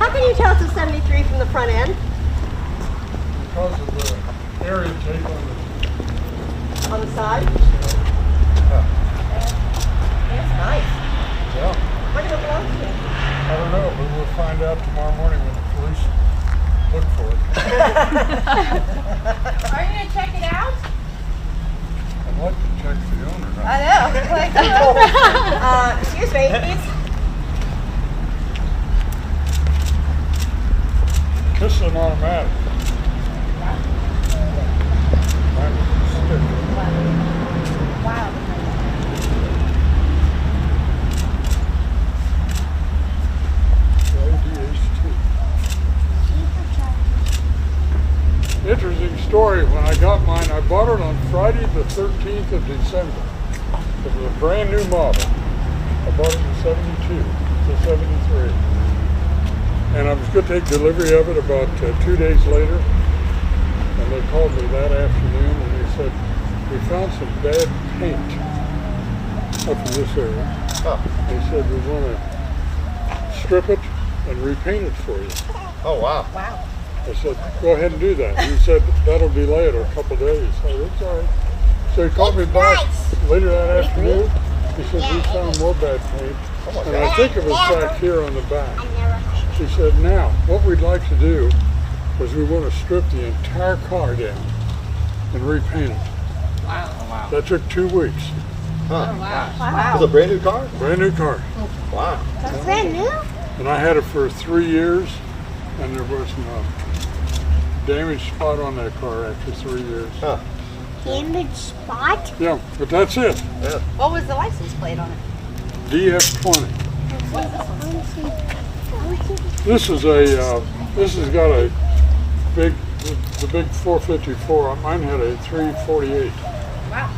How can you tell it's a 73 from the front end? Because of the area tape On the side? Yeah. That's nice. Yeah. What do it belong to? I don't know, but we'll find out tomorrow morning when the police look for it. Are you going to check it out? I'd like to check the owner now. I know. Excuse me. This is an automatic. Mine was a stick. Wow. Interesting story. When I got mine, I bought it on Friday the 13th of December. It was a brand new model. I bought it in 72 to 73. And I was going to take delivery of it about 2 days later. And they called me that afternoon and they said, we found some bad paint up in this area. They said, we want to strip it and repaint it for you. Oh, wow. Wow. I said, go ahead and do that. He said, that'll delay it a couple days. I said, it's all right. So he called me back later that afternoon. He said, we found more bad paint. And I think it was back here on the back. He said, now, what we'd like to do is we want to strip the entire car down and repaint it. Wow. Wow. That took 2 weeks. Huh. Oh, wow. It was a brand new car? Brand new car. Wow. That's brand new? And I had it for 3 years, and there was no damage spot on that car after 3 years. Huh. Damaged spot? Yeah, but that's it. Yeah. What was the license plate on it? DF20. What is this one? This is a, this has got a big, the big 454. Mine had a 348. Wow.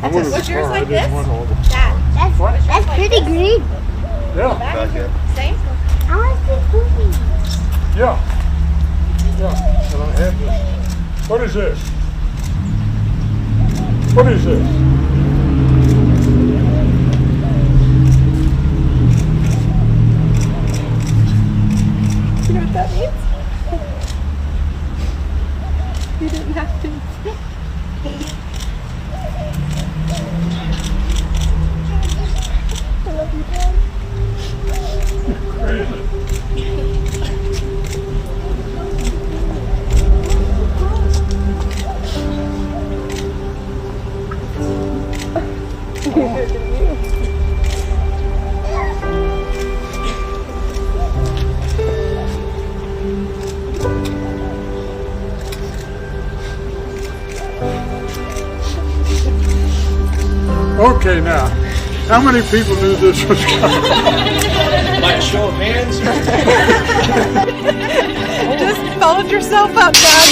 I wanted Was the yours car. like I didn't this? want all the. That. What? That's pretty green. Yeah, Back Back, Same? I want to see movies. yeah, yeah. And I had this. What is this? What is this? You know what that means? You didn't have to. I love you, Dad. Crazy. Okay, now, how many people knew this was coming? Like a show of hands? Just fold yourself up, Dad.